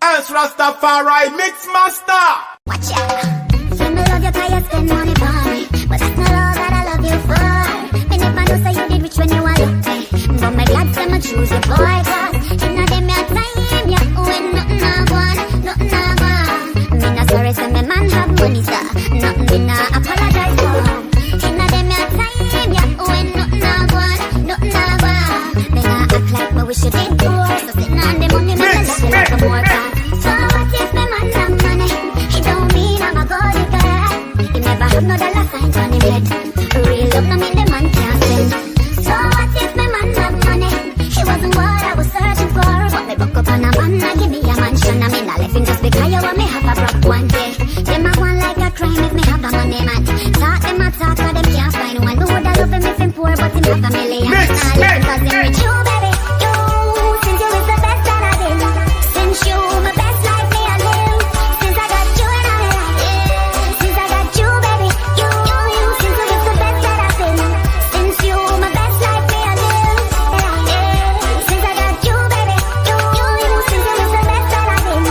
Else Rastafari Mix Master. Watch out. Say me love you 'cause you spend money for me, but that's not all that I love you for. Me never know say you did rich when you were little, but me glad say me choose you, boy. 'Cause inna them your time, yeah, when nothing I want, nothing I want. Me not sorry say me man have money, sir. Nothing me not apologize for. Inna them your time, yeah, when nothing I want, nothing I want. Me not act like me wish you did poor, so sitting on the money, me love you like a more car. So what if me man have money? It don't mean I'm a gold digger. He never have no dollar signs on him head. Real love no mean the man can't spend. So what if me man have money? He wasn't what I was searching for. But me buck up on a man and give me a mansion. I mean I left him just because you want me have a broke one day. Them a want like a crime if me have a money man. Talk them a talk 'cause them can't find one. Who woulda love him if him poor but him have a million. Nah, love him 'cause him rich. You baby, you since you is the best that I did. Since you my best life me I live. Since I got you and I live. Since I got you baby, you since you is the best that I did. Since you my best life me I live. Since I got you baby, you since you is the best that I did.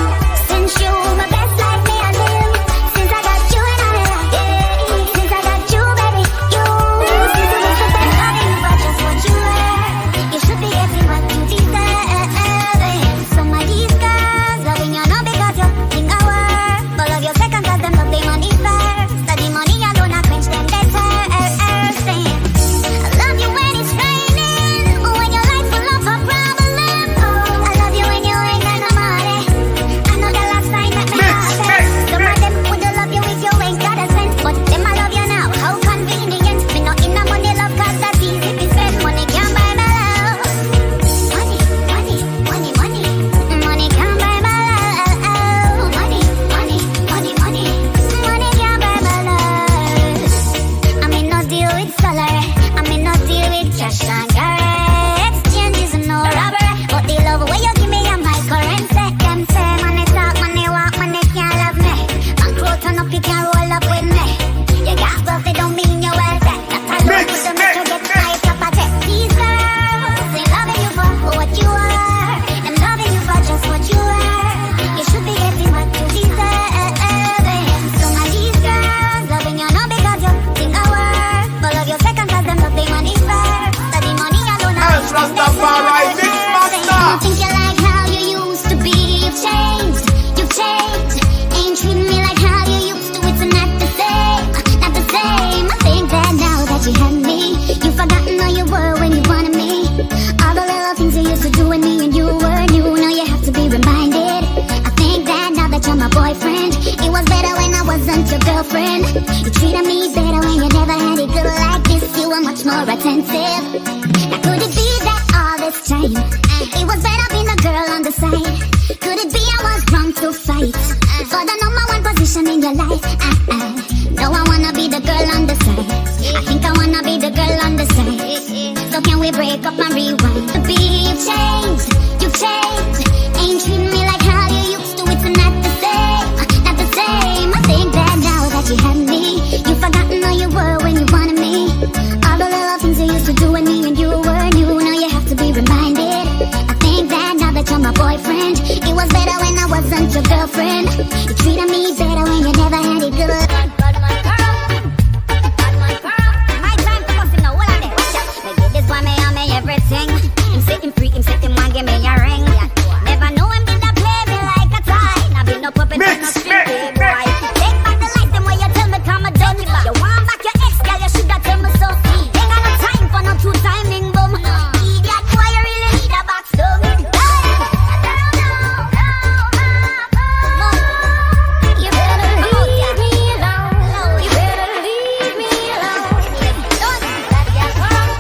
Since you my best life me I live. Since I got you and I live. Since I got you baby, you since you is the best. Loving you for just what you are. You should be getting what you deserve. Some of these girls loving you not because you think I work, but love your second 'cause them love the money first. So the money alone I quench them better. I love you when it's raining, when your life full of a problem. I love you when you ain't got no money. I know the last time that me happen. Some of them would love you if you ain't got a cent, but them I love you now. How convenient. Me not in a money love 'cause that's easy to spend. Money can't buy my love. Money, money, money, money. Money can't buy my love. Money, money, money, money. Money can't buy my love. I'm in no deal with salary. I'm in no deal with cash and carry. Exchange is no robbery, but the love way you give me a my currency. Them say money talk, money walk, money can't love me. Bankroll turn up, you can't roll up with me. You got wealth, it don't mean you're wealthy. That's a love with the make you get high top of it. These girls ain't loving you for what you are. I'm loving you for just what you are. You should be getting what you deserve. Some of these girls loving you not because you think I work, but love your second 'cause them love the money first. So the money alone I Else Rastafari Mix Master. don't think you like how you used to be. You've changed, you've changed. Ain't treating me like how you used to. It's not the same, not the same. I think that now that you have me, you've forgotten who you were when you wanted me. All the little things you used to do with me and you were new. Now you have to be reminded. I think that now that you're my boyfriend, it was better when I wasn't your girlfriend. You treated me better when you never had it good like this. You were much more attentive. Now could it be that all this time it was better being a girl on the side? Could it be I was wrong to fight for the number one position in your life? No, I wanna be the girl on the side. I think I wanna be the girl on the side. So can we break up and rewind? To be you've changed, you've changed. Ain't treating me like how you used to. It's not the same, not the same. I think that now that you have me, you've forgotten who you were when you wanted me. All the little things you used to do with me and you were new. Now you have to be reminded. I think that now that you're my boyfriend, it was better when I wasn't your girlfriend. You treated me better when you never had it good. My time to come to know what I did. Maybe this boy may me everything. Him sitting free, him sitting one, give me a ring. Never know him did that play me like a toy. Now be no puppet, no string boy. Take back the life, them way you tell me come a done. You want back your ex, girl, you shoulda tell me so. Ain't got no time for no two timing boom. Idiot boy, you really need a box dog. You better leave me alone. You better leave me alone. Bad girl corrupt,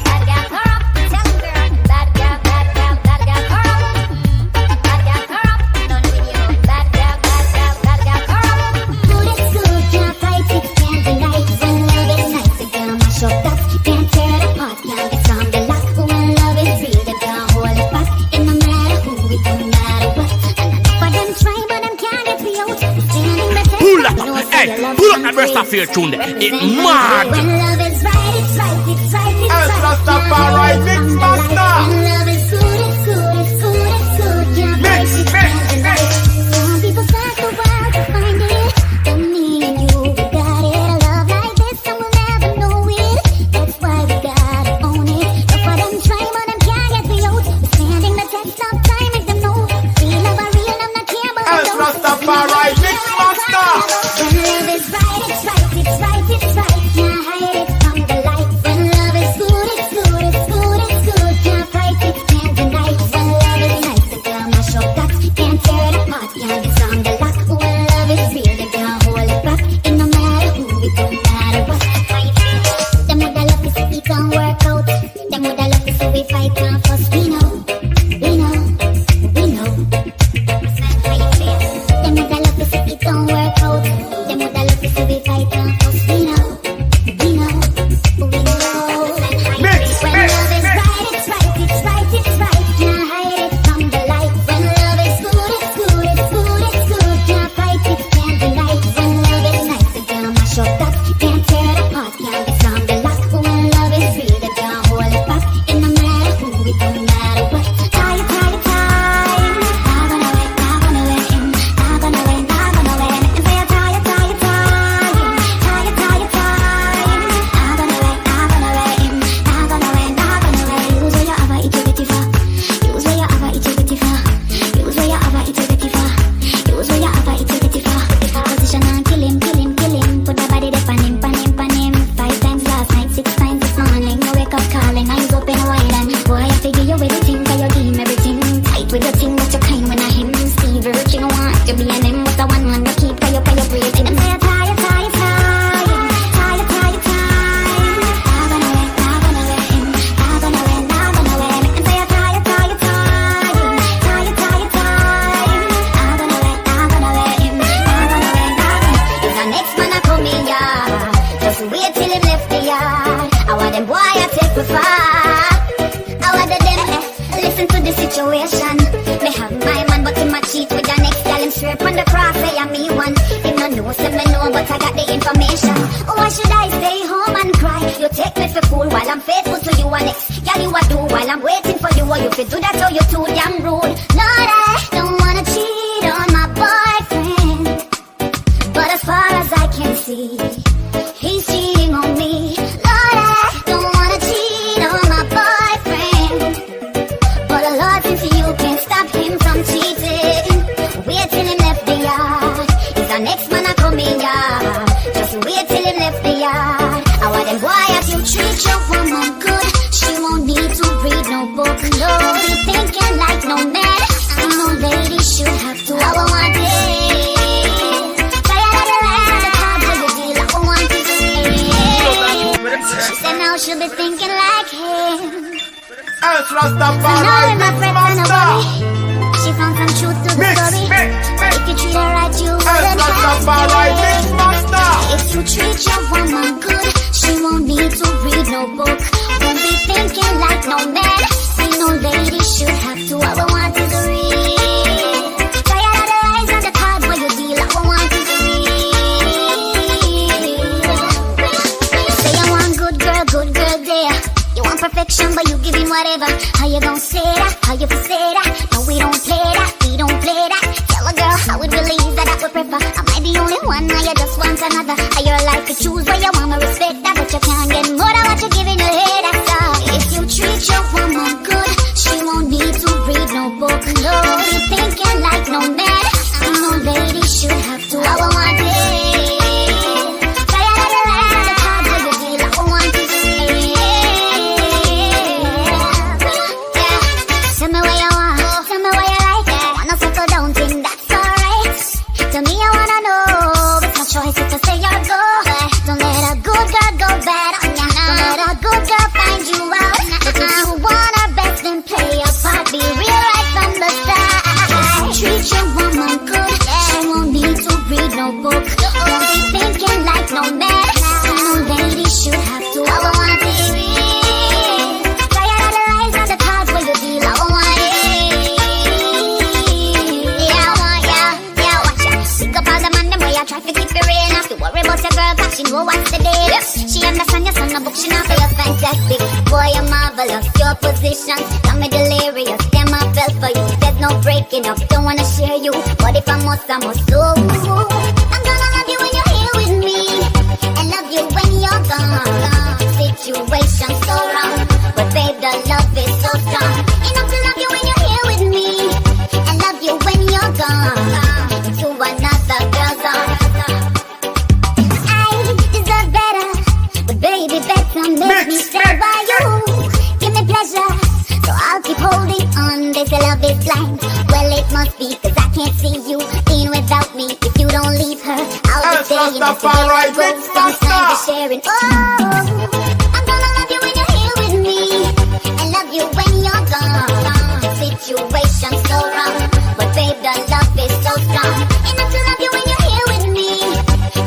bad girl corrupt. Tell him girl, bad girl, bad girl, bad girl corrupt. Bad girl corrupt, done with you. Bad girl, bad girl, bad girl corrupt. Good is good, can't fight it, can't deny it. When love is nice, it gonna mash up that. Can't tear it apart, can't get from the lock. When love is real, they gonna hold it fast. It no matter who, it don't matter what. And for them try, but them can't get me out. Standing by Pull up, hey, pull up that Rastafari tune there. It's mad. When love is right, it's right, it's right, it's Else right. Rastafari Mix Master. When love is good, it's good, it's good, it's good. Can't Mix, fight it, mix, can't deny mind when I him see virgin want to be an him with the one man to keep fire breathing. And say tired. Wait till him left the yard. I want them boy I take me far. I want them listen to the situation. Me have my man but him a cheat with the next girl. Him straight on the cross say I'm me one. Him no know say me know but I got the information. Why should I stay home and cry? You take me for fool while I'm faithful to you and next girl you a do while I'm waiting for you. Or you fit do that or you too damn rude. Lord I don't wanna cheat on my boyfriend, but as far as I can see he's cheating on me. Lord, I don't wanna cheat on my boyfriend, but the Lord since you can't stop him from cheating. Wait till him left the yard. He's our next man a coming yard. Just wait till him left the yard. I want them boy if you treat your woman good, she won't need to read no book. No, be thinking like no man. No lady should have to. I want it. She said now she'll be thinking like him. As So now Rastafari in my Mix friends and Master. nobody, she found some truth to the story. If you treat her right, you As wouldn't Rastafari Mix have. Master. If you treat your woman good, she won't need to read no book. Won't be thinking like no man. See no lady should have to. All I want is real. Tired of the lies and the cards where you deal. All I want is real. Say you want good girl there. You want perfection, but you giving whatever. How you gon' say that? How you for say that? No, we don't play that. We don't play that. Tell a girl how it really is that I would prefer. Am I the only one? Now you just want another. Are your life to choose where you wanna respect that, but you can't get more than what you're giving her head. That's all. If you treat your woman good, she won't need to read no book. No, be thinking like no man. No lady should have to. I want it. Tired of the lies and the cards where you deal. I want it. Tell me what you want, tell me what you like. Wanna settle down, think that's alright. Tell me I wanna know, it's my choice if I say or go. Don't let a good girl go bad on ya. Don't let a good girl find you out. If you want her best, then play your part. Be real right from the start. Treat your woman good, she won't need to read no book. Don't be thinking like no man. No lady should have to. All I want is real. Tired of the lies and the cards where you deal. I want it. Yeah, I want ya. Yeah, watch ya. Pick up all the man them way I try to keep it real. Not to worry about your girl, cause she know what's the deal. She understand your son, no book, she not feel fantastic. Boy, you're marvelous, your position got me delirious. Damn, I fell for you. There's no breaking up, don't wanna share you, but if I must do. I'm gonna love you when you're here with me, and love you when you're gone. Situation so wrong, but babe, the love is so strong. Enough to love you when you're here with me, and love you when you're gone. To another girl's arms. I deserve better, but baby, better make me stay by you. Give me pleasure, so I'll keep holding on. They say love is blind. Well, it must be, cause I can't see you being without me. If you don't leave her, I'll be staying. That's the way I go, some time to sharing. Oh, I'm gonna love you when you're here with me, and love you when you're gone. Situation so wrong, but babe, the love is so strong. Enough to love you when you're here with me,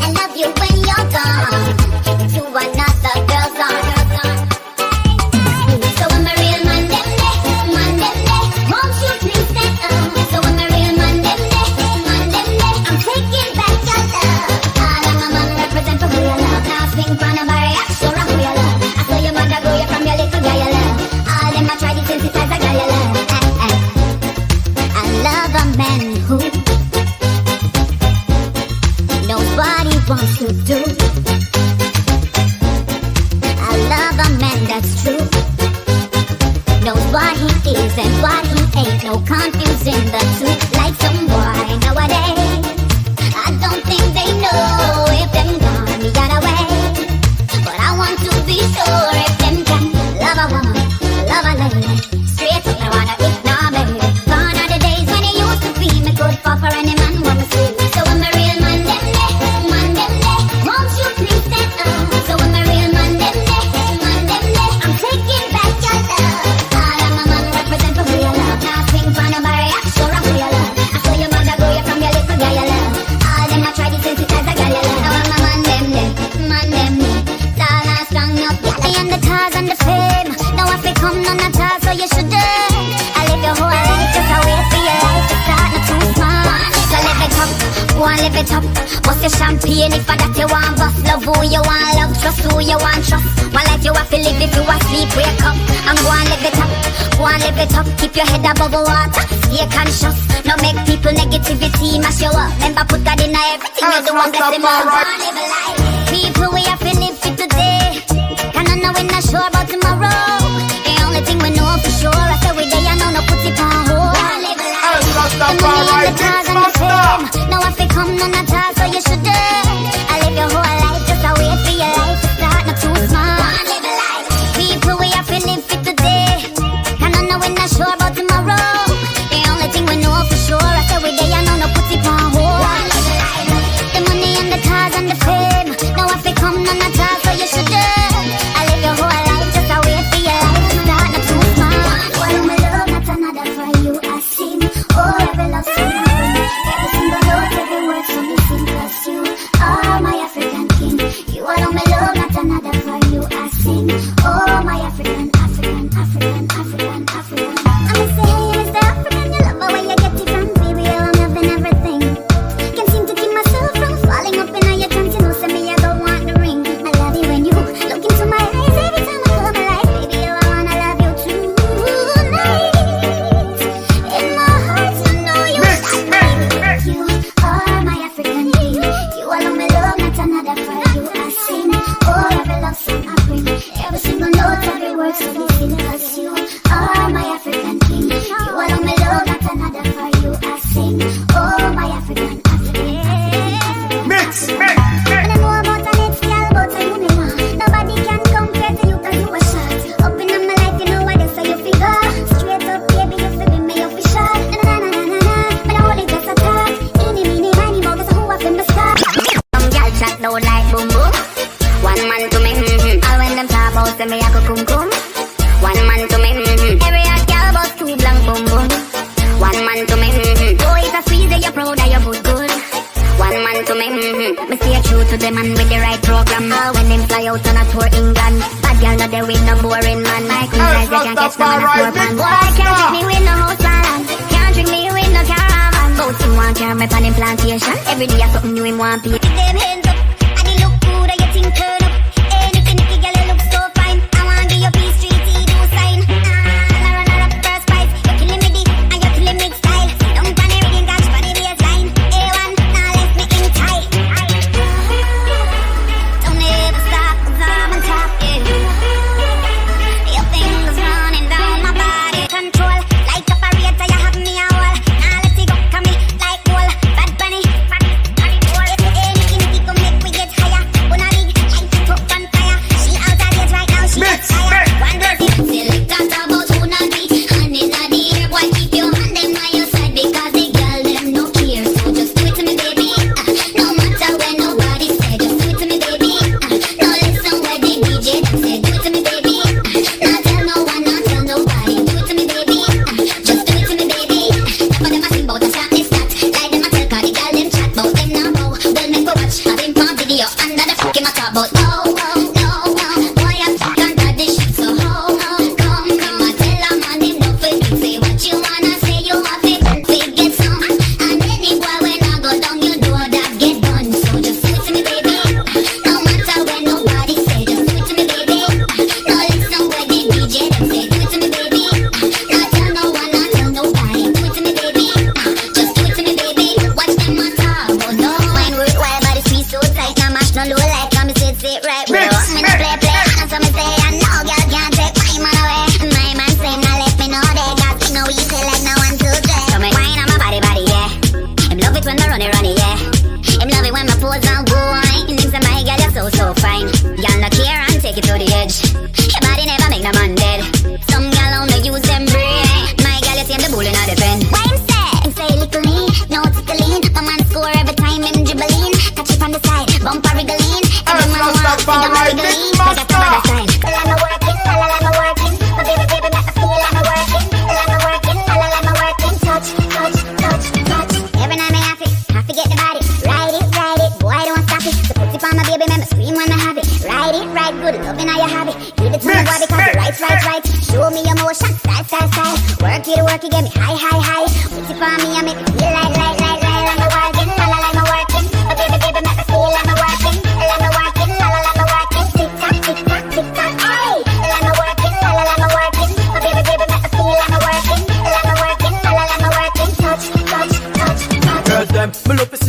and love you when you're gone. To another girl's arms. So when my real man them day, won't you please stand up? So when my real man them day, I'm taking back your love. All of my man represent for who you love. Now swing from a barrier, so rock who you love. I saw your mother grow you from your little girl you love. All them I try to synthesize a girl you love. I love a man who knows what he wants to do. I love a man that's true, knows what he is and what he ain't. No confusing the two, like some boy nowadays. I don't think they know if them gone the other way, but I want to be sure if them can love a woman, love a lady. Straight up, I wanna ignore baby. Gone are the days when you and live it up. Bust your champagne if I that you want bust. Love who you want love, trust who you want trust. One life you have to live, if you asleep, wake up and go and live it up. Go and live it up, keep your head above the water. Stay conscious, no make people negativity mash you up. Remember put God in everything you do and bless him up. Go and live a life. People we have to live for today. Can I know we're not sure about tomorrow. The only thing we know for sure I say we day and know no put it on hold. Go and live a life. The money and the cars and the fame. Now if it come none at all, so you should do. I live your whole life, just a wait for your life to start, not too small. Go and live a life. People we have to live for today. Can I know we're not sure about tomorrow. The only thing we know for sure I say we day and know no put it on hold. Go and live a life. The money and the cars and the fame. Now if it come none at all, so you should do. I live your whole life, just a wait for your life to start, not too small. One my love, not another for you I sing. Oh, every love song I bring. Every single note, every word from me sing. 'Cause you are my African king. You alone my love, not another for you I sing. Oh, my African, African, African, African, African. I'ma say, hey, Mr. African, you love where you get it from. Baby, I'm loving everything. Can't seem to keep myself from falling up in your trance. You know, say me, I don't want the ring. I love you when you look into my eyes every time I come alive. Baby, I wanna love you tonight. In my heart, you know you got me. You are my African king. You alone my love, not another for you I sing. Oh, every love song I bring. Every single note, every word so we sing. 'Cause you are my African king. You alone my love, not another for you I sing. Oh, my African, African, African. Mix. And I know about the next girl, but I you me want. Nobody can compare to you 'cause you a shot. Up in my life, you know what they say you figure. Straight up, baby, you feel me official. Na na na na na, but I only just a talk. Eeny, meeny, miny, mo, 'cause who I feel me stop. Some girl chat loud like boom boom. One man to me, all when them talk about say me I go cum cum. One man to me, every hot girl but two blank boom boom. One man to me, oh if I squeeze it, you're proud of your good. One man to me, me stay true to the man with the right program. When them fly out on a tour England, bad girl not there with no boring man. Like me guys, they can't catch no man a poor pan. Boy, can't trick me with no house land. Can't trick me with no caravan. Both him want carry me pan in plantation. Every day I something new him want pay. Pick them hands up, and they look good, and you think turn up. Anything if you girl you look so fine. I want give you peace treaty, do sign. I run out of first prize. You're killing me deep, and you're killing me style. Don't pan everything, catch for the baseline. A1, now left me in tight. Don't ever stop, 'cause I'm on top, yeah. Your fingers running down my body. Control, like operator, you have me a wall. Now let it go, come me like wool. Bad bunny, bad bunny, wool. Anything we go make we get higher. Wanna league, like to top on fire. She out of date right now, she Mix, gets tired. mix. One day, select that about who not be. And in the air, boy, keep your hand them by your side. Because the girl, them no care. So just do it to me, baby. No matter when nobody say, just do it to me, baby. No listen where the DJ them say, do it to me, baby. Not tell no one, not tell nobody, do it to me, baby. Just do it to me, baby. But them a sing bout a shot, this that. Like them a tell, 'cause the girl them chat bout them now know. Well, make we watch, have him on video. Under the fuck him a talk about, no, no, no. Boy, I'm stuck under this shit, so come, I tell a man him no fit. Say what you wanna say, you have it, big get some. And any boy when I go down, you know that get done. So just do it to me, baby. No matter when nobody say, just do it to me, baby. No listen where the DJ them say, do it to me, baby. Not tell no one, not tell nobody, do it to me, baby. Just do it to me, baby. Watch them a talk, but no. Mine work while body squeeze so tight, now mash no low like come sit right. We don't want me to play, and so me say I know girl can't take my man away. My man say now let me know they got me no easy like no one to dress. So me wine on my body, yeah. Him love it when me run it, yeah. Him love it when my pose on wine. Him say my girl you're so fine. Y'all no care and take it to the edge. Your body never make no man dead. Some girl only use them brain. My girl you see him the bull in a pen. Why him say little lean, no tickling. My man score every time him dribbling. Catch it from the side, bumper wriggling. Every man wants to go wriggling. Make a top of the sign. Well I'm a working, I'm a working. My baby make me feel I'm a working. I'm a working, I'm a working. Touch, touch, touch, touch. Every night me have to get the body. Ride it, boy don't stop it. So put it on my baby, make me scream when I have it. Ride it, right good, loving how you have it. Give it to me boy because it's right. Show me your motion, style. Work it, get me high. Put it on me, I make me feel like I'm a working, I'm a working.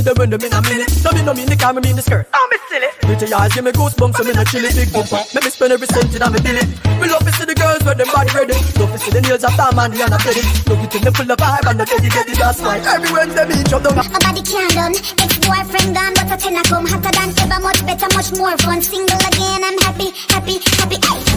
them when them in a minute. No mean the car, me mean the skirt. Don't be silly. Pretty eyes give me goosebumps, so me no chilly. Big bump up, make me spend every cent in a me billy. Me love to see the girls with them body ready. Love to see the nails of Tom and Rihanna Petty. Love it when them full of vibe and the teddy getty. That's why everywhere them each of them. My body can't done. Ex-boyfriend gone, but a 10 I come hotter than ever. Much better, much more fun. Single again, I'm happy. Ay,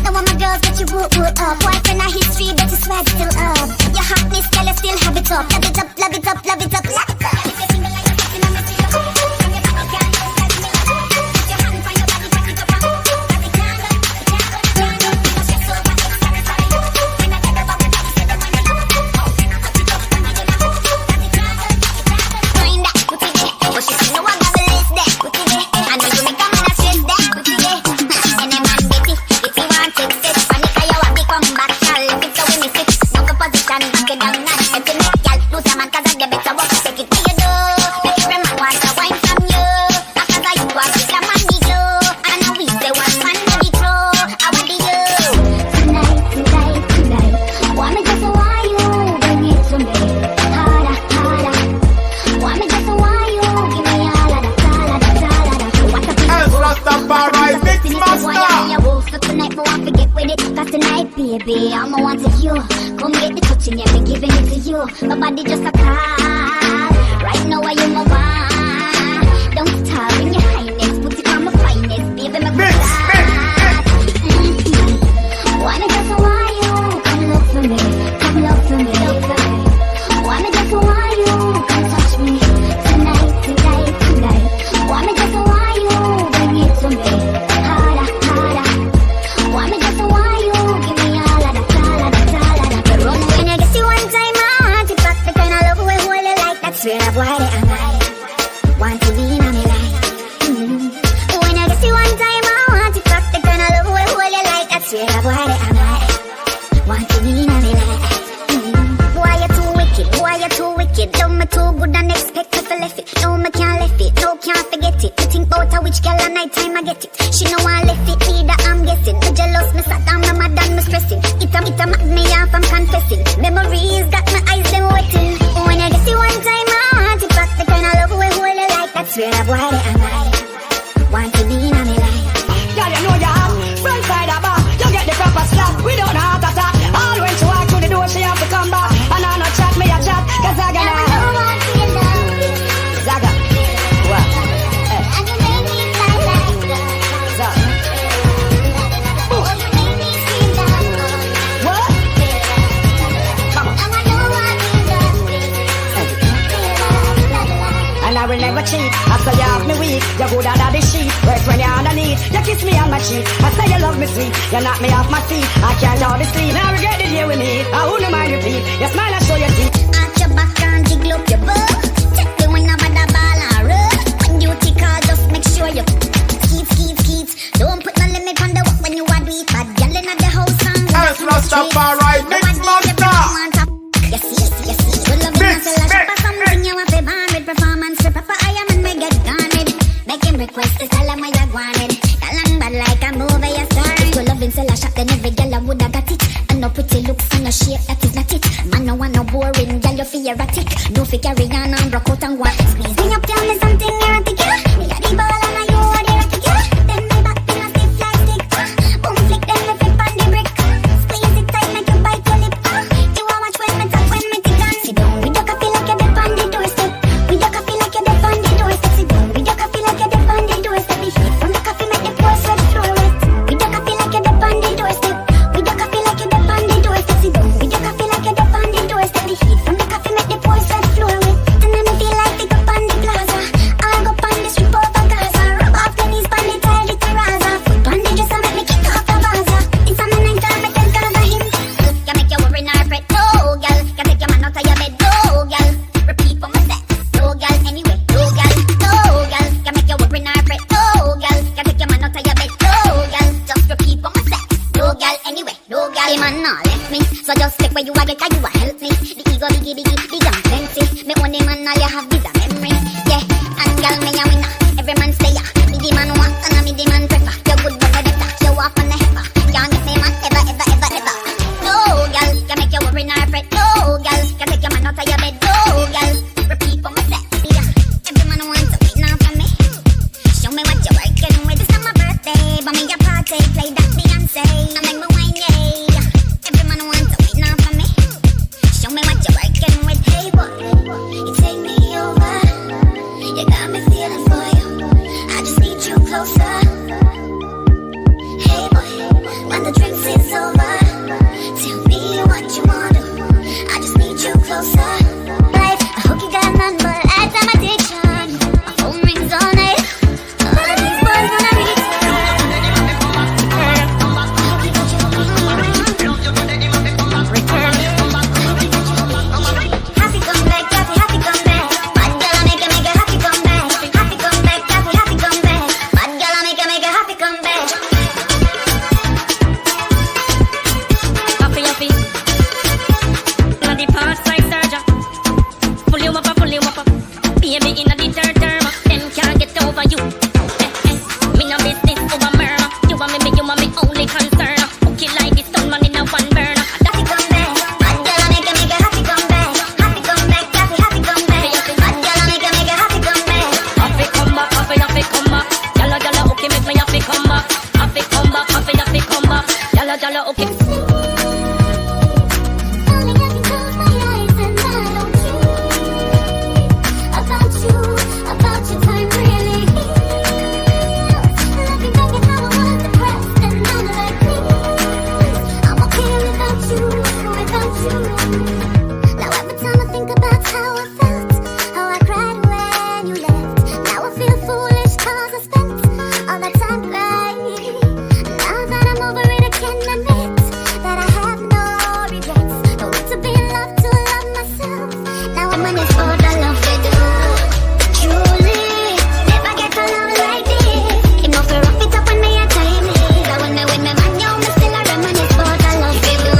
now all my girls get you wood up. Boyfriend a history, but your swag still up. Your hotness, girl, you still have it up. Love it up, love it up, love it up, love it up. If you're single like you're fucking, I'm missing your from your body, can't do it like me. Put your hand on your body, back it up, body can't done. Cause you're so bad, it's satisfying. When I get about the body, say the one you love. Touch it up, when you get up. Body can't done. Find that, put it there. But she say no one got the list there. Put it there. I know you make a man a stress there. Put it there. Any man get it, want it, set. Panic, I want to come back, y'all. If it's so we miss it, no position, knock it down, not set it. Y'all lose your man 'cause I get better work. Take it to you do. Make every man want to wine from you. After that you want to get money you. And now we say one man no be true. I want the you. Tonight. Want me just why you bring it to me harder. Want me just why you give me all of that. What the As Rastafari Mix Master. So tonight, I want to get with it. 'Cause tonight, baby, I'ma want it you. Come get the touching, yeah, me giving it to you. My body just a call. Right now, I am a one. Don't stop in your highness, put it on my finest, baby, my Mix. Wanna just why you come look for me, come look for me. Wanna just why you come touch me tonight. Wanna just why you bring it to me harder. Want me just why you give me all of that. Run when I get you one time, I want it back. The kind of love we hold you like that. Straight up why they am I. Want to be in a me life. When I get you one time, I want it back. The kind of love we hold you like that. Straight up why they am I. Want to be in a me life. Why you too wicked? Why you too wicked? Love me too good and expect me to left it. No, me can't left it. No, can't forget it. You think about a which girl at night time I get it. She know I left it, either I'm guessing. Me jealous, me sat down, me mad and me stressing. It a knock me off, I'm confessing. Memories got my eyes them wetting. When I get you one time, I want it back. The kind of love we hold you like that. Straight up why they am I. Want to be in a me life. Girl, you know you have front side of bar. You get the proper slap. We don't have to talk. All when she walk through the door, she have to come back. And I no chat, me a chat. 'Cause I Now I gonna know want to love. Zaga. What? And you make me fly like Zaga. oh, you make me scream like What? Come on. Now I know want to love. And I will never cheat. After you have me weak, you good under the sheet. Work when you're underneath. You kiss me on my cheek. After you love me sweet, you knock me off my feet. I can't hardly sleep. Now regret the day with me. I wouldn't mind repeat. You smile and show your teeth. Arch your back and jiggle up your butt. Take the wine over the ball and run. When duty call, just make sure you skeet. Don't put no limit on the walk when you are do it. Bad girl inna the house and As Rastafari Mix Master. You see. Good love Mix, you want to mix, something you want to bond with. Performance to Papa I am and we get gone with. Make him request to tell him what you wanted. Tell him bad like a movie you star. Good love in sell a shop, then every girl I woulda got it. And no pretty looks and no shape, that is not it. Man no want no boring, girl you feel erratic. No fi carry on and rock out and walk. Squeeze me up, tell me something erotic, yeah. Me a the ball and I you are the rocket, yeah. Then me back in a stiff like stick, boom flick, then me flip on the brick. Squeeze it tight, make you bite your lip, you a watch when me talk, when me tick and sit down. With your coffee like you're deep on the doorstep. With your coffee like you're deep on the doorstep. Sit down. With your coffee like you're deep on the doorstep. The heat from the coffee make the poor sweat floor wet. With your coffee like you're deep on the doorstep. With your coffee like you're deep on the doorstep. Sit down. With your coffee like you're deep on the doorstep. The heat from the coffee make the poor sweat floor wet. And then me feel like pick up on the plaza. I'll go on the strip over Gaza. Rub off pennies on the tile, the terraza. Foot on the dresser, make me kick off the vaza. It's a man and girl, make them girls a him. You make your worry nor fret, no girl. You take your man out of your bed, no girl. Repeat for my set, no girl. Anyway, no girl, no girl. You make your worry nor fret, no girl. You take your man out of your bed, no girl. Just repeat for my set, no girl. Anyway, no girl. The man nah left me, so just take where you are, get you a help me. The ego big and plenty. Me own the man, all you have is a memory. Yeah, and girl me a winner. Every man say ya. Me the man want and me the man prefer. You good but better. You walk on the heifer. Can't get me man ever. No girl, you make your worry nor fret. No girl, you take your man out of your bed. No girl, repeat for myself. Yeah, every man want fully whop up. Baby in a the third term, them can't get over you. Me no business over murder. You want me, you want me only concern. Okay, like this stone man in a one burner. Happy come back, hot girl, I make a happy come back. Happy come back, happy come back. Hot girl, I make a happy come back. Happy come back, happy come back. Jalla jalla, okay, make me happy come back. Happy come back, happy come back. Jalla jalla, okay. Only I can close my eyes and I don't care about your time really heals. Looking back at how I was depressed and I'm like, I'm okay without you. Now every time I think about how I felt, how I cried when you left. Now I feel foolish 'cause I spent all that time crying. Now that I'm over it, I can admit that I have no regrets. No need to be in love to love myself. Now I'm in it for the love they do. Truly, never get a love like this. It no feel rough it up when me a time it. That when me with me man, yo, me still a reminisce for the love they do.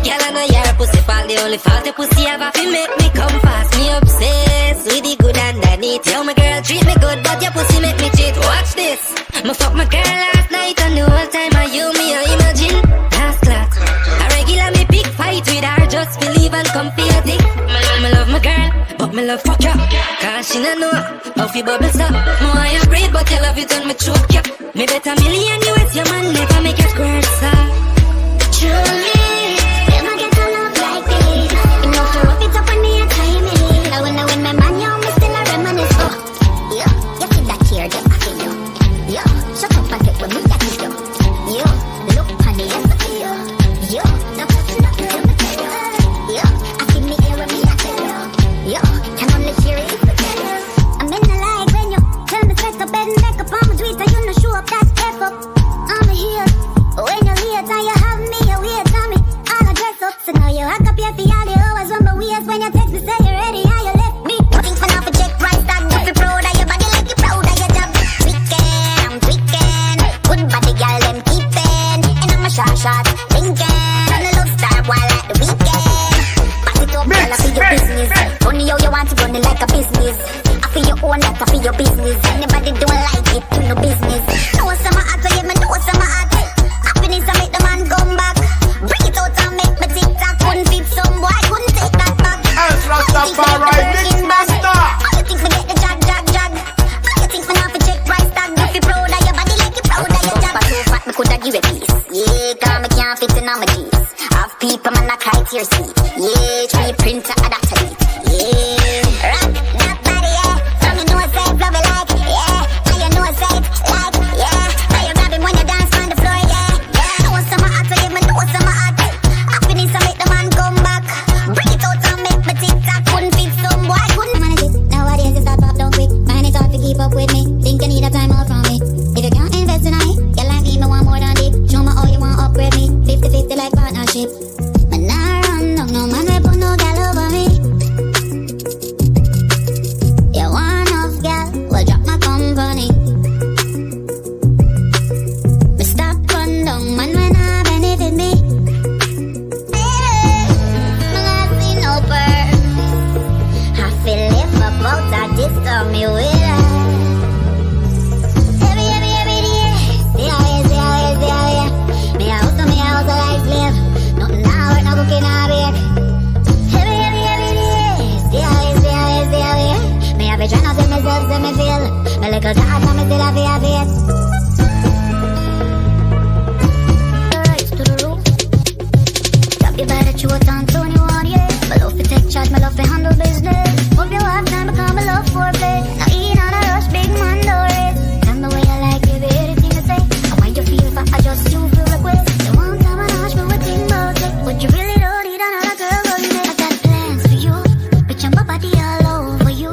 Girl, I know your pussy fall. The only fault the pussy have to make me come fast. Me obsessed with the good underneath. Yo, my girl treat me good, but your pussy make me cheat. Watch this. Me fuck my girl last night and the whole time I you me I imagine. Last class. A regular me pick fight with her just believe and come for your dick. Me love my girl, but me love fuck ya. Cause she no know how fi bubble stop. More I breathe, but you love it when me choke ya. Me bet $1 million US your man never make you squirt, sir. Truly, never get a love like this. You know to rough it up when me a time it. Now when I win my man, yo, me still a reminisce for. Yo, you see that tear just I feel you. Yo, shut up and take with me that is you. Yo, look honey, yes I feel you. Yo, no touching up till me tell you. Yo, I feel me here when me I tell you. Yo, can only hear it if I tell you. I'm in the light when you tell me straight up bed and back up on my tweet and you no show up that step up. I'm here when you're late and you have me, you wait on me. All I dress up, so now you hack up your fiance. Always remember weird when you text me, say you're ready and you left me. Think for now for check price tag. If you proud of your body like you proud of your job. Weekend, good body girl them keeping. And I'm a shot, thinking. On the love star while at the weekend. Pass it up, girl, I feel your business. Funny how you want to run it like a business. I feel your own, like I feel your business. Anybody don't like it, do no business. Know some heart, so yeah, me know some heart. Happiness, I make the man come back. Bring it out and make me TikTok. Couldn't fit some boy, couldn't take that back. As Rastafari Mix Master. How you think me get the jag? How you think me now fi check price tag? If you proud of your body like you proud of your job. But too fat, me coulda give a piece. Yeah, 'cause me can't fit in on my jeans. Have people man a kite here see. Yeah, tree printer a that to eat. Yeah, rock that body, yeah. So you know say love it like, yeah. And you know say it like, yeah. How you grab him when you dance on the floor, yeah. Know some heart, so give me know some heart. Happiness, I make the man come back. Bring it out and make me TikTok. Couldn't fit some boy, couldn't manage it. Nowadays you start pop down quick. Find it hard to keep up with me. Think you need a time out from me. If you can't invest in it, you like me want more than it. Show me how you want upgrade me. 50-50 like partnership. But nah run down no man we put no gal over me. You want enough gal, well drop my company. Me stop run down man when I benefit me. Me not see no bird. I feel live about that this time me with her. Every day. See how it. Me a house a life live. Nothing now hurt, no cooking now bake. Every day. See how it. Me have a try not to myself, so me feel. Me little dad, but me still have it. Rise to the roof. Drop your bed at you a ton 21, yeah. Me love to take charge, me love to handle business. Hope you have time, become me love for play. Now eat on a rush, big man, don't it. Tell me where you like, baby, everything you say. And why you feel for I just you feel request. You want time and ask me what thing about it. But you really don't need another girl on me. I got plans for you. Bitch, I'm my body all over you.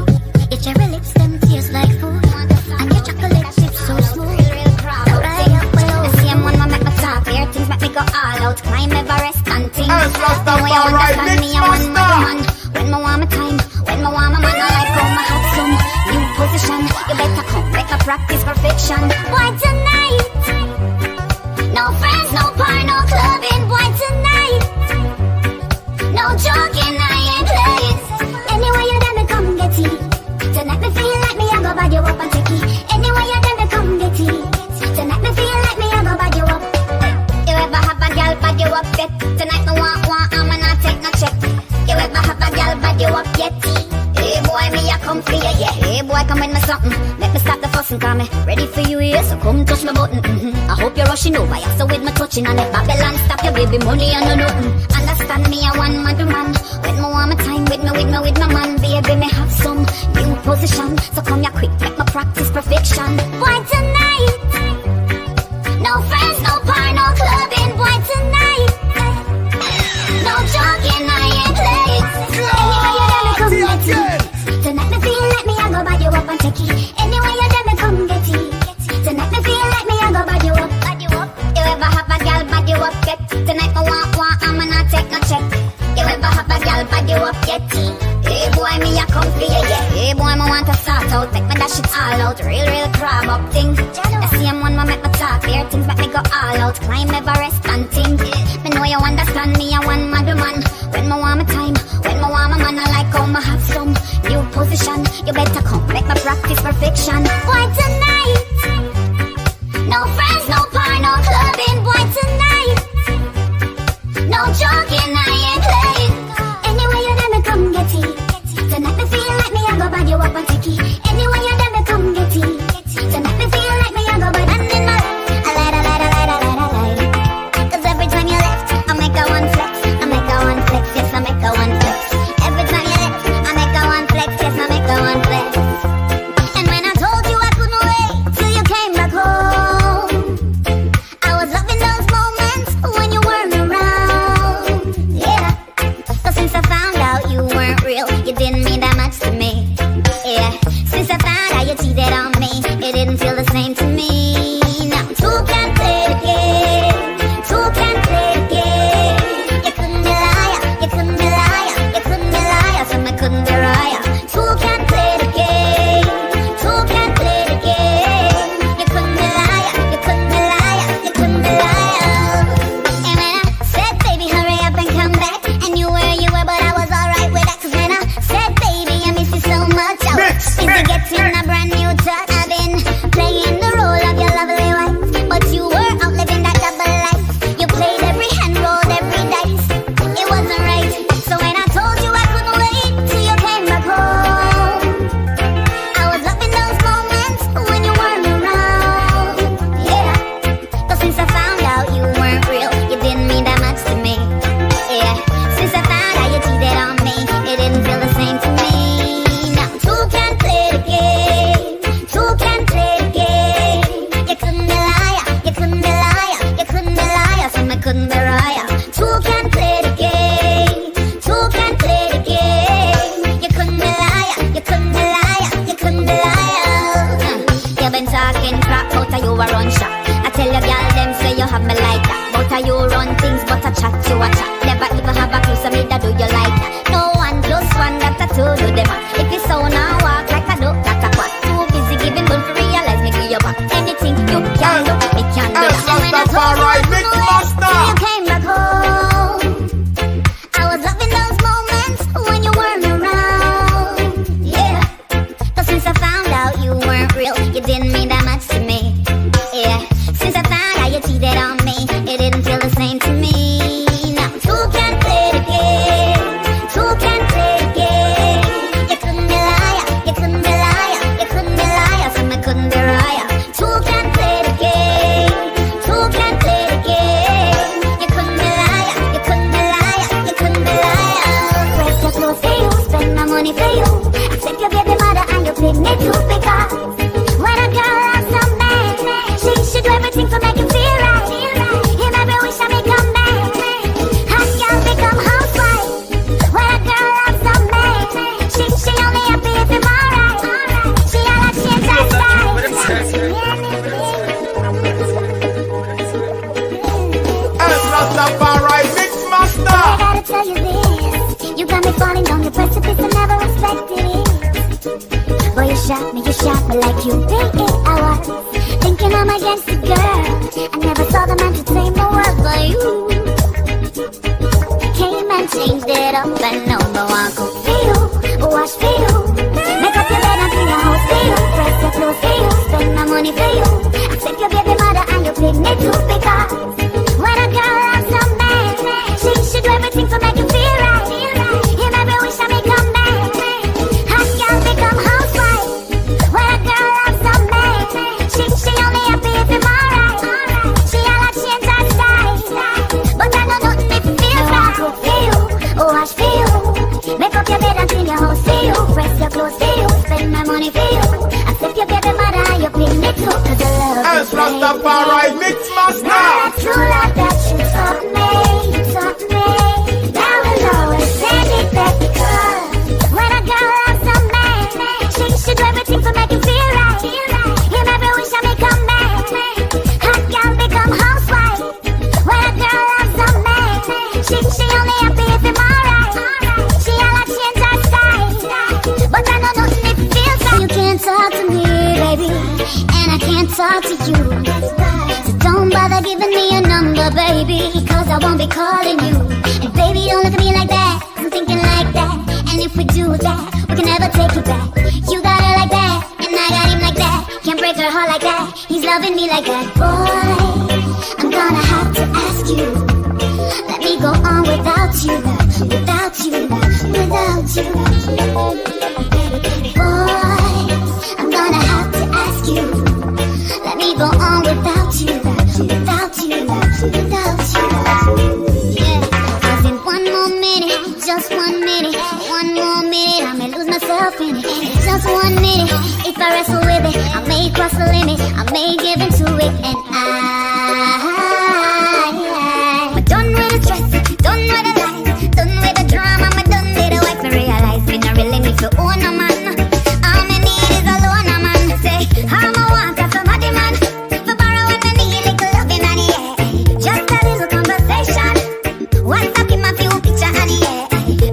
Your cherry lips, them taste like food. And your chocolate chips so smooth. Right up below. The same one will make me talk. Here things make me go all out. Climb Everest and things. As Rastafari Mix Master. When me want my time, when me want my man, I like how my heart slum. New position, you better come, better practice perfection. Boy tonight, no friends, no bar, no clubbing. Boy tonight, no joking, I ain't playing. Anyway you let me come get come for you, yeah. Hey boy, come with me something. Make me stop the fussing, call me ready for you, yeah. So come touch my button. I hope you're rushing over, yeah. So with my touching on it, Babylon, stop your baby money and no nothing. Understand me, I want my man. When me want my time with my man, baby, me have some new position. So come here quick, make my practice perfection. Boy, tonight, no friends, no bar, no clubbing. Boy, tonight, no joking, I ain't playing. Anyway, you let me come get it. Tonight me feel like me, I go buy you up and take it. Anyway, you let me come get it. Tonight me feel like me, I go buy you up. You ever have a gal bad you up yet? Tonight me want, I'ma not take no check. You ever have a gal bad you up yet? Hey boy, me a come for you, yeah. Hey boy, me want to start out, make me dash it all out. Real crab up thing. The same one me make me talk, here things make me go all out. Climb Everest and thing. Me know you understand me, I want mad man. When me want my time, when me want my man, I like how me have some new position. You better come, make me practice perfection. Boy, tonight, no friends, no bar, no clubbing. Boy, tonight, no joking, I ain't playing. Anyway, you let me come get it. Tonight me feel like me, I go bad you up and take it. Anyway, you let me come get it. Tonight me feel like me, I go bad and in my light. Cause every time you left, I make a one flex. I make a one flex, yes, I make a one flex. Every time you left, I make a one flex, yes, I make a one flex. And when I told you I couldn't wait till you came back home, I was loving those moments when you weren't around. Yeah. So since I found out you weren't real, you didn't mean that much to me. Yeah. Since I found out you cheated on me, it didn't feel the same to me. Now two can't play the game. Two can't play the game. You couldn't be liar. You couldn't be liar. You couldn't be liar. So I couldn't be liar. Two can't play the game. Two can't play the game. You couldn't be liar. You couldn't be liar. You couldn't be liar. And when I said, baby, hurry up and come back, and you were, but I was alright with that. Cause when I said, baby, I miss you so much, I was busy getting a brand new touch. I've been playing the role of your lovely wife, but you were out living that double life. You played every hand, rolled every dice. It wasn't right. So when I told you I couldn't wait till you came back home, I was loving those moments when you weren't around. Yeah. But since I found out you weren't real, you didn't mean that much to me. Yeah. Since I found out you cheated on me, it didn't feel the same to me. Now two can't play the game. Two can't play the game. You couldn't be liar. You couldn't be liar. You couldn't be liar. So I couldn't be liar. Two can't play the game. Two can't play the game. You couldn't be liar. You couldn't be liar. You couldn't be liar. You been talking crap, but you a run shot. I tell you, girl, them say you have me like that. But you run things, but I chat you a chat. Never even have a clue, so me that do you like that? No 1 + 1, that's a 2 do them. If you so now walk like a duck, that's a quack. Too busy giving birth to realize me give you back. Anything you can do, me can do that. And when I told you I couldn't wait till you came back home, I was loving those moments when you weren't around. Yeah. But since I found out you weren't real, you didn't mean that much to me. Yeah. Since I found out you cheated on me, it didn't feel the same to me. Now two can't play the game. Two can't play the game. You couldn't be liar. You couldn't be liar. You couldn't be liar. So I couldn't be liar. Two can't play the game. Two can't play the game. You couldn't be liar. You couldn't be liar. You couldn't be liar. Break your clothes for you, spend my money for you. Accept your baby mother and you pick me too, because when a girl loves some man, she should do everything to make him feel right. He never wish I may come back. Hot girl become housewife. When a girl loves some man, she only happy if him alright. She all like change her style. Rastafari Mix Master. I gotta tell you this, you got me falling down the precipice, I never expected it. Boy, you shot me like you did it. I was thinking I'm against the girl. I never saw the man to tame the world but you. Came and changed it up, and no one cook for you, wash for you, make up your bed and clean your house for you, press your clothes for you, spend my money for you, accept your baby mother and you pick me too, because when a girl loves some man, she should do everything to make him feel right. He never wish I may come back. Hot girl become hot. Rastafari Mix Master. Now true love that you taught me. Now we'll always send it back because when a girl loves a man, she should do everything to make him feel right. Him every wish I may come back. Hot girl become housewife. When a girl loves a man, she only happy if him alright. She all a change her style, but I know nothing if it feels right. You can't talk to me, baby, and I can't talk to you. So don't bother giving me a number, baby, cause I won't be calling you. And baby, don't look at me like that, 'cause I'm thinking like that. And if we do that, we can never take it back. You got her like that, and I got him like that. Can't break her heart like that, he's loving me like that. Boy, I'm gonna have to ask you, let me go on without you, without you, without you. Boy, I'm gonna have to ask you, let me go on without you, without you, without you. Yeah, 'cause in one more minute, just 1 minute, one more minute, I may lose myself in it. Just 1 minute, if I wrestle with it, I may cross the limit, I may give into it, and I'm done with the stress, done with the lies, done with the drama, I'm done with the wife. Me realize me not really need to own a man. All me need is a loan a man. Say, I'm a want of somebody man. For borrow when I need little loving and yeah. Just a little conversation. What's up in my few picture and yeah.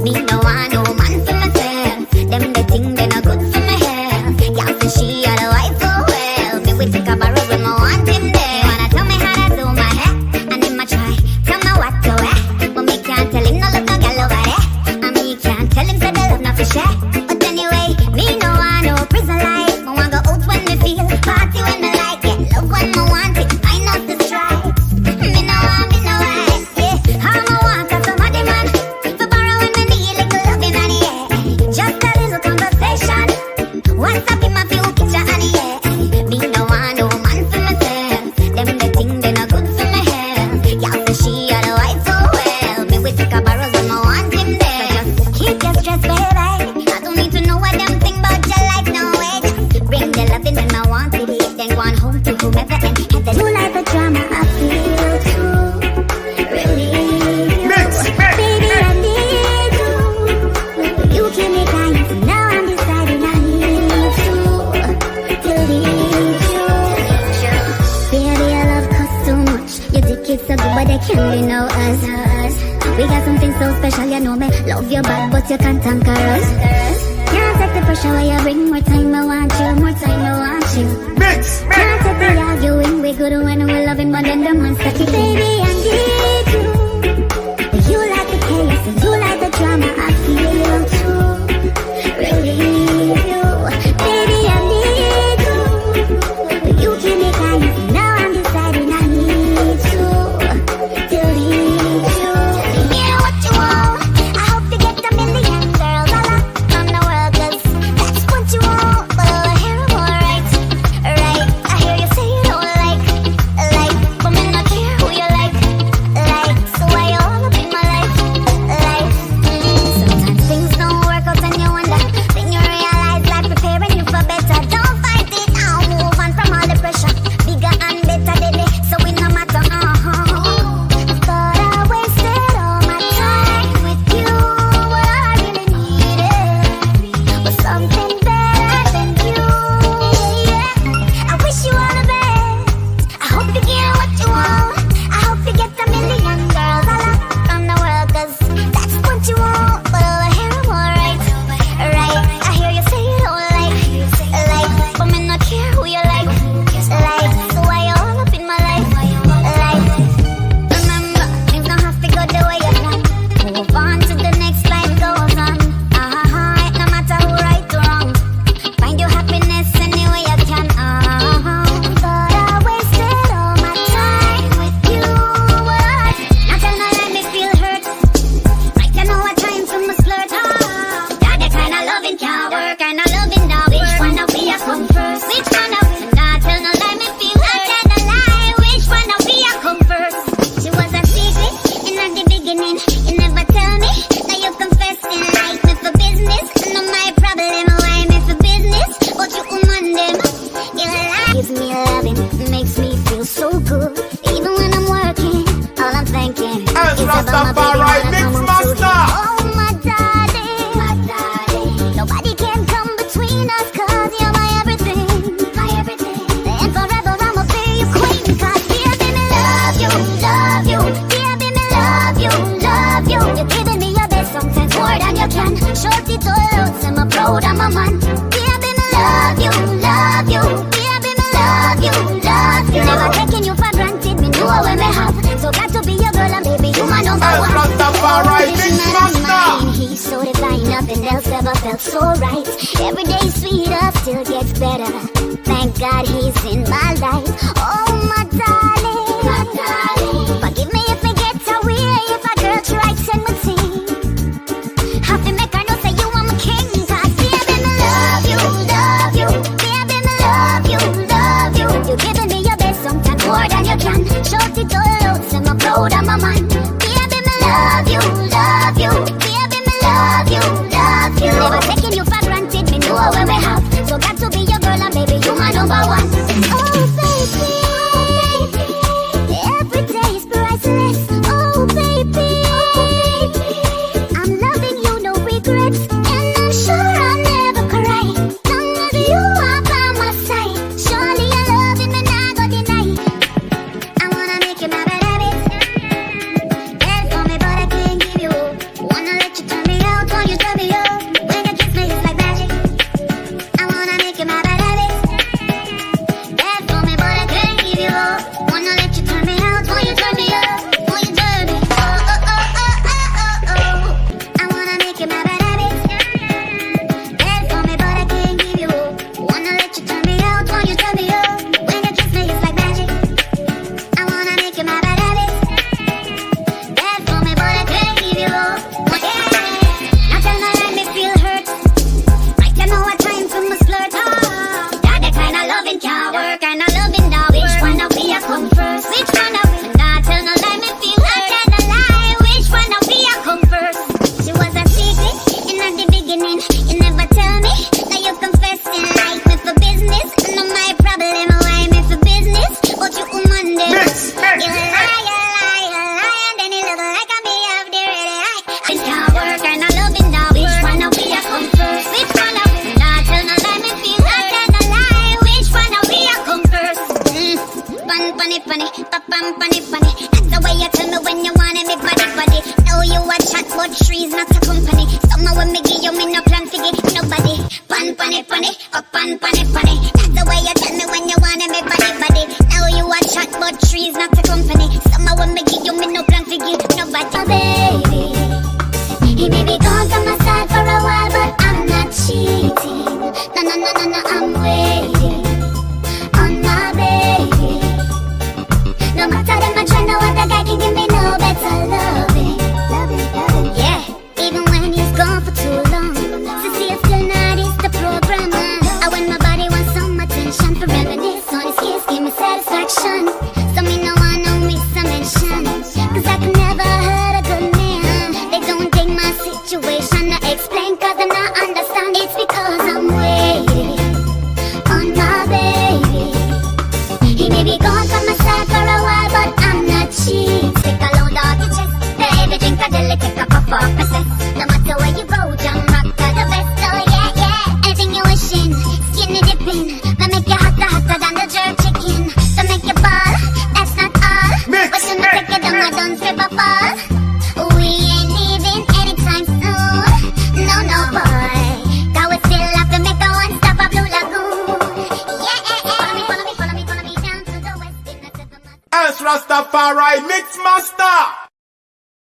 Me no want no man for myself. Them the thing they not good for my health. Y'all say she are the wife for well. Me we take a borrow when I want him there. Wanna tell me how to do my hair, and him a try tell me what to wear. But me can't tell him no look no girl over there. And me can't tell him say the love not for share. But anyway, me no want no prison life. I want go out when me feel, party when me like it, love when me want it. I know the strife. Me no want, yeah. I'm a want of somebody man. For borrow when me need little loving and yeah. Just a little conversation. What's up in my few picture and yeah. Me no want no man for myself. Them the thing they not good for my health. Y'all say she are the wife so well. Me we take a borrow when I want him there. So just keep your stress, baby. I don't need to know what them think about your life, no way. Just bring the loving when I wanted it. Then go on home to whomever and have the new life of drama. I feel too relieved. Mix, mix, Baby, I need you. You keep me dying, so now I'm deciding I need to leave you. Baby, your love costs too much. Your dick is so good, but there can't be no us. We got something so special, you know me. Love your bad, but you can't conquer us. Can't take the pressure while you bring more time. I want you, more time. I want you. mix, Can't mix. take the arguing. We good when we're loving, but then the monster keep. Baby, I need you. You like the chaos and you like the drama. I feel too relieve you. Baby, I need you. You keep me dying, so now I'm deciding I need to leave you. Yeah, what you want? I hope you get a million girls all from the world, 'cause that's what you want. But I hear 'em all right. I hear you say you don't like, but me not care who you Rastafari Mix Master. He's so divine, nothing else ever felt so right. Every day sweeter, still gets better. Thank God he's in my life. Oh my darling, my darling. Forgive me if I get away, if a girl tries to my team. Have to make her know say you are my king. Cause baby, me love you, love you. Baby, me love you, love you. You giving me your best, sometimes more than you can. Shout it all out, say I'm proud of my man. Baby, me love you, love you. Baby, me love you, love you. Never taking you for granted, me know where we have. So got to be your girl and baby, you my number one. Oh baby, every day is priceless. Oh baby, I'm loving you, no regrets, and I'm sure I'll never cry. Long as you are by my side, surely your loving me not go deny. I wanna make you my bad habit. Bad for me, but I can't give you. Wanna let you turn me out when you turn me up. When you kiss me, it's like magic. I wanna make you my bad habit. Bad for me, but I can't give you. Wanna let you turn me out when you turn me up. When you turn me, oh oh oh oh oh oh oh. I wanna make you my bad habit. Bad for me, but I can't give you. Wanna let you turn me out when you turn me up. When you kiss me, it's like magic. I wanna make you my bad habit. Bad for me, but I can't give you. Not tell me let me feel hurt. Right, I know what time to must flirt. That the kind of loving can't work, kind of loving now. Which one of we a come first? Which one of we? Not tell no let me feel hurt. Not tell no lie. Which one of we a come first? She was a secret in the beginning. You never tell me. Now you confessing like me for business. No my problem. Why me for business? But you woman there. Mix, You lie, and then you look like I'm of the ready eye. It can't work, and I love it now. Which one of we a come first? Which one of we? Not tell no let me feel hurt. Not tell no lie. Which one of we a come first? Funny, pam, funny. That's the way you tell me when you want me, body. Know you a chat, but trees not a company. Somehow when me give you, me no plan to give nobody. Funny, funny. That's the way you tell me when you want me, body. Know you a chat, but trees not a company. Somehow when me give you, me no plan to give nobody. Oh baby, he may be gone from my side for a while, but I'm not cheating. No, I'm waiting on my baby. No matter them I try, no other guy can give me no better loving. Yeah, even when he's gone for too long. Cecile still not is the program. When my body wants some attention, for reminisce on his kiss, give me satisfaction. So me no one no miss a mention. Cause I can never hurt a good man. They don't take my situation to explain, cause them not understand. It's because I'm waiting on my baby. He may be gone from my side for a while, but I'm not cheating. Take a load off your chest, baby, drink a jelly, take a puff off my chest. No matter where you go, jump rock to the best. Oh yeah, anything you wishing, skinny dipping. They make you hotter than the jerk chicken. They make you ball, that's not all. Wishing to take you down, I don't trip or fall. We ain't leaving anytime soon. No boy, cause we still have to make a one stop a Blue Lagoon. Yeah, follow me down to the west. Rastafari Mix Master.